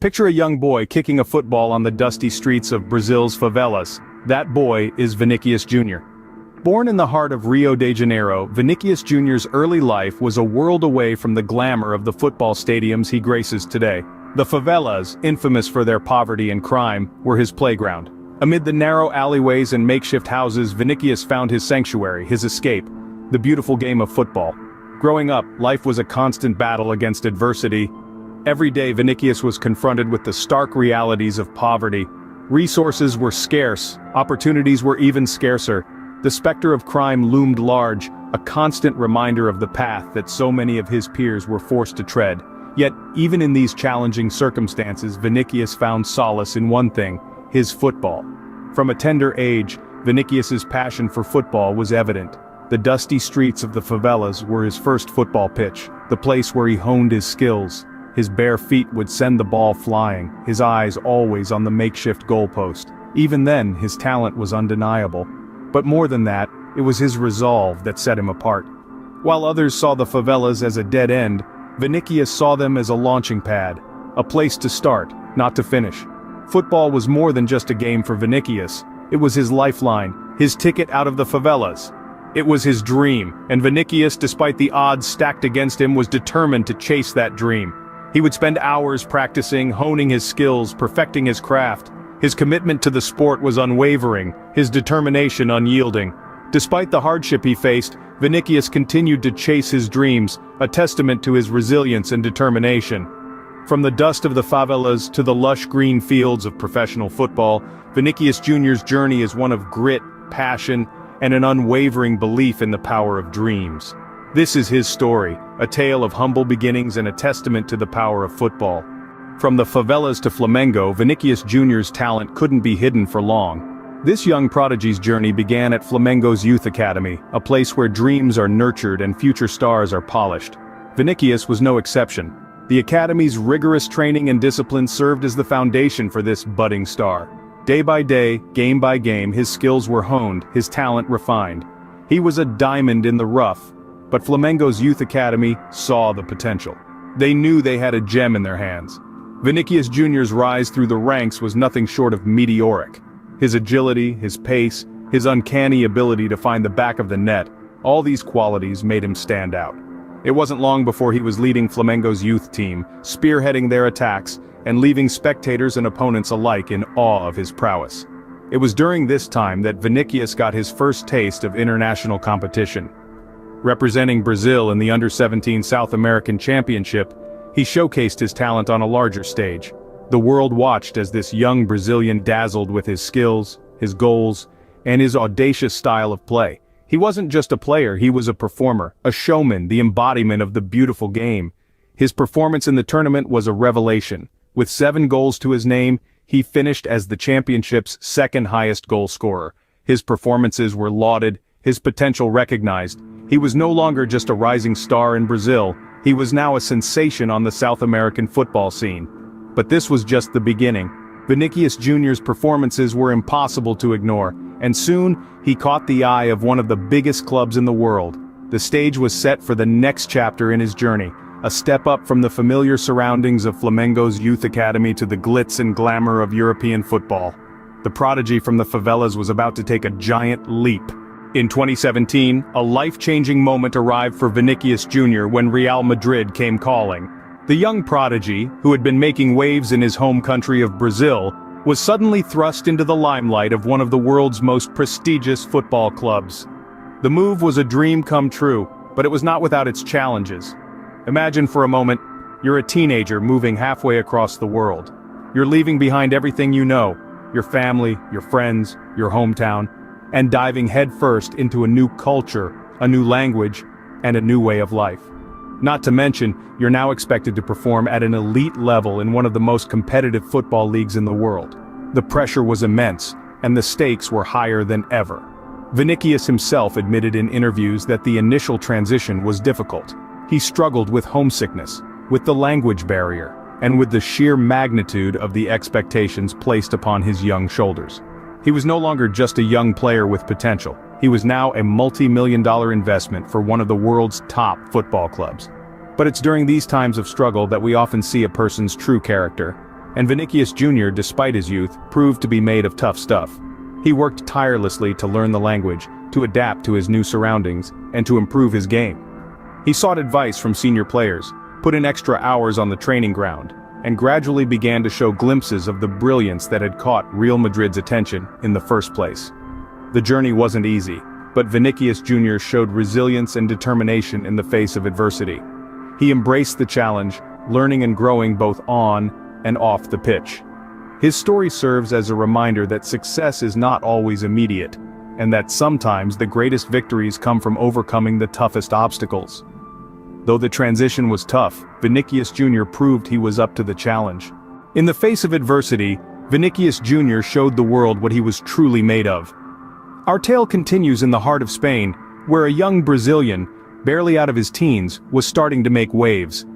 Picture a young boy kicking a football on the dusty streets of Brazil's favelas. That boy is Vinicius Jr. Born in the heart of Rio de Janeiro, Vinicius Jr.'s early life was a world away from the glamour of the football stadiums he graces today. The favelas, infamous for their poverty and crime, were his playground. Amid the narrow alleyways and makeshift houses, Vinicius found his sanctuary, his escape, the beautiful game of football. Growing up, life was a constant battle against adversity. Every day Vinicius was confronted with the stark realities of poverty. Resources were scarce, opportunities were even scarcer. The specter of crime loomed large, a constant reminder of the path that so many of his peers were forced to tread. Yet, even in these challenging circumstances, Vinicius found solace in one thing: his football. From a tender age, Vinicius's passion for football was evident. The dusty streets of the favelas were his first football pitch, the place where he honed his skills. His bare feet would send the ball flying, his eyes always on the makeshift goalpost. Even then, his talent was undeniable. But more than that, it was his resolve that set him apart. While others saw the favelas as a dead end, Vinicius saw them as a launching pad, a place to start, not to finish. Football was more than just a game for Vinicius. It was his lifeline, his ticket out of the favelas. It was his dream, and Vinicius, despite the odds stacked against him, was determined to chase that dream. He would spend hours practicing, honing his skills, perfecting his craft. His commitment to the sport was unwavering, his determination unyielding. Despite the hardship he faced, Vinicius continued to chase his dreams, a testament to his resilience and determination. From the dust of the favelas to the lush green fields of professional football, Vinicius Jr.'s journey is one of grit, passion, and an unwavering belief in the power of dreams. This is his story, a tale of humble beginnings and a testament to the power of football. From the favelas to Flamengo, Vinicius Jr.'s talent couldn't be hidden for long. This young prodigy's journey began at Flamengo's youth academy, a place where dreams are nurtured and future stars are polished. Vinicius was no exception. The academy's rigorous training and discipline served as the foundation for this budding star. Day by day, game by game, his skills were honed, his talent refined. He was a diamond in the rough, but Flamengo's youth academy saw the potential. They knew they had a gem in their hands. Vinicius Jr.'s rise through the ranks was nothing short of meteoric. His agility, his pace, his uncanny ability to find the back of the net, all these qualities made him stand out. It wasn't long before he was leading Flamengo's youth team, spearheading their attacks, and leaving spectators and opponents alike in awe of his prowess. It was during this time that Vinicius got his first taste of international competition. Representing Brazil in the Under-17 South American Championship, he showcased his talent on a larger stage. The world watched as this young Brazilian dazzled with his skills, his goals, and his audacious style of play. He wasn't just a player, he was a performer, a showman, the embodiment of the beautiful game. His performance in the tournament was a revelation. With 7 goals to his name, he finished as the championship's second highest goal scorer. His performances were lauded, his potential recognized. He was no longer just a rising star in Brazil, he was now a sensation on the South American football scene. But this was just the beginning. Vinicius Jr.'s performances were impossible to ignore, and soon, he caught the eye of one of the biggest clubs in the world. The stage was set for the next chapter in his journey, a step up from the familiar surroundings of Flamengo's youth academy to the glitz and glamour of European football. The prodigy from the favelas was about to take a giant leap. In 2017, a life-changing moment arrived for Vinicius Jr. when Real Madrid came calling. The young prodigy, who had been making waves in his home country of Brazil, was suddenly thrust into the limelight of one of the world's most prestigious football clubs. The move was a dream come true, but it was not without its challenges. Imagine for a moment, you're a teenager moving halfway across the world. You're leaving behind everything you know, your family, your friends, your hometown, and diving headfirst into a new culture, a new language, and a new way of life. Not to mention, you're now expected to perform at an elite level in one of the most competitive football leagues in the world. The pressure was immense, and the stakes were higher than ever. Vinicius himself admitted in interviews that the initial transition was difficult. He struggled with homesickness, with the language barrier, and with the sheer magnitude of the expectations placed upon his young shoulders. He was no longer just a young player with potential. He was now a multi-million-dollar investment for one of the world's top football clubs. But it's during these times of struggle that we often see a person's true character. And Vinicius Jr., despite his youth, proved to be made of tough stuff. He worked tirelessly to learn the language, to adapt to his new surroundings, and to improve his game. He sought advice from senior players, put in extra hours on the training ground, and gradually began to show glimpses of the brilliance that had caught Real Madrid's attention in the first place. The journey wasn't easy, but Vinicius Jr. showed resilience and determination in the face of adversity. He embraced the challenge, learning and growing both on and off the pitch. His story serves as a reminder that success is not always immediate, and that sometimes the greatest victories come from overcoming the toughest obstacles. Though the transition was tough, Vinicius Jr. proved he was up to the challenge. In the face of adversity, Vinicius Jr. showed the world what he was truly made of. Our tale continues in the heart of Spain, where a young Brazilian, barely out of his teens, was starting to make waves.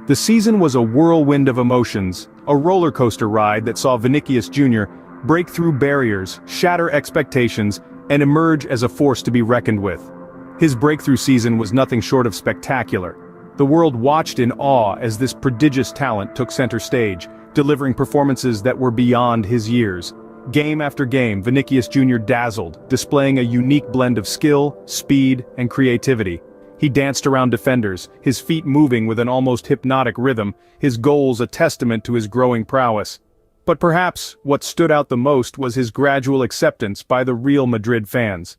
The season was a whirlwind of emotions, a roller coaster ride that saw Vinicius Jr. break through barriers, shatter expectations, and emerge as a force to be reckoned with. His breakthrough season was nothing short of spectacular. The world watched in awe as this prodigious talent took center stage, delivering performances that were beyond his years. Game after game, Vinicius Jr. dazzled, displaying a unique blend of skill, speed, and creativity. He danced around defenders, his feet moving with an almost hypnotic rhythm, his goals a testament to his growing prowess. But perhaps what stood out the most was his gradual acceptance by the Real Madrid fans.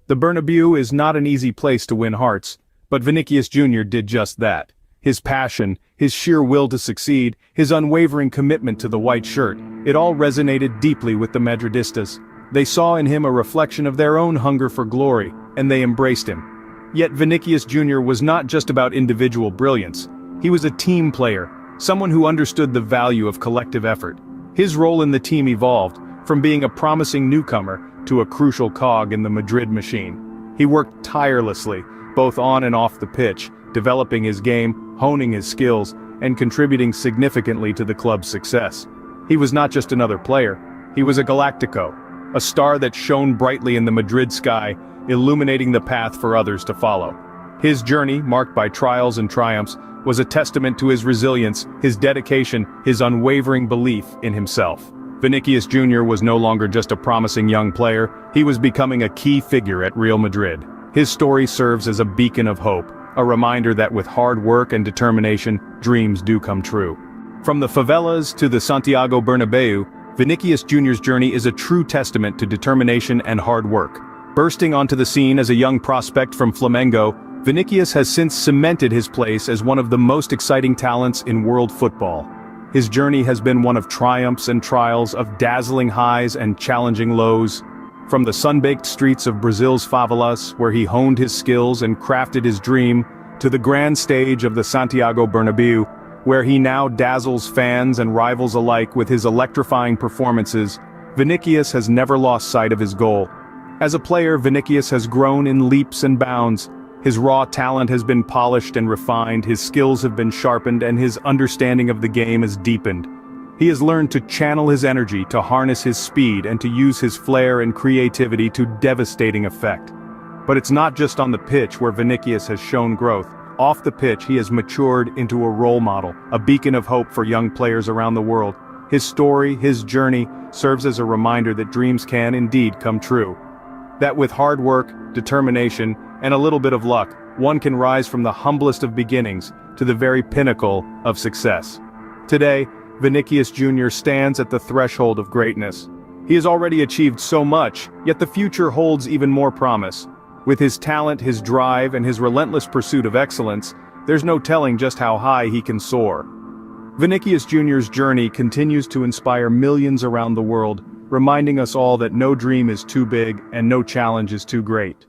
The Bernabeu is not an easy place to win hearts, but Vinicius Jr. did just that. His passion, his sheer will to succeed, his unwavering commitment to the white shirt, it all resonated deeply with the Madridistas. They saw in him a reflection of their own hunger for glory, and they embraced him. Yet Vinicius Jr. was not just about individual brilliance. He was a team player, someone who understood the value of collective effort. His role in the team evolved, from being a promising newcomer to a crucial cog in the Madrid machine. He worked tirelessly, both on and off the pitch, developing his game, honing his skills, and contributing significantly to the club's success. He was not just another player, he was a Galactico, a star that shone brightly in the Madrid sky, illuminating the path for others to follow. His journey, marked by trials and triumphs, was a testament to his resilience, his dedication, his unwavering belief in himself. Vinicius Jr. was no longer just a promising young player, he was becoming a key figure at Real Madrid. His story serves as a beacon of hope, a reminder that with hard work and determination, dreams do come true. From the favelas to the Santiago Bernabeu, Vinicius Jr.'s journey is a true testament to determination and hard work. Bursting onto the scene as a young prospect from Flamengo, Vinicius has since cemented his place as one of the most exciting talents in world football. His journey has been one of triumphs and trials, of dazzling highs and challenging lows. From the sun-baked streets of Brazil's favelas, where he honed his skills and crafted his dream, to the grand stage of the Santiago Bernabeu, where he now dazzles fans and rivals alike with his electrifying performances, Vinicius has never lost sight of his goal. As a player, Vinicius has grown in leaps and bounds. His raw talent has been polished and refined, his skills have been sharpened, and his understanding of the game has deepened. He has learned to channel his energy, to harness his speed, and to use his flair and creativity to devastating effect. But it's not just on the pitch where Vinicius has shown growth. Off the pitch, he has matured into a role model, a beacon of hope for young players around the world. His story, his journey, serves as a reminder that dreams can indeed come true. That with hard work, determination, and a little bit of luck, one can rise from the humblest of beginnings to the very pinnacle of success. Today, Vinicius Jr. stands at the threshold of greatness. He has already achieved so much, yet the future holds even more promise. With his talent, his drive, and his relentless pursuit of excellence, there's no telling just how high he can soar. Vinicius Jr.'s journey continues to inspire millions around the world, reminding us all that no dream is too big and no challenge is too great.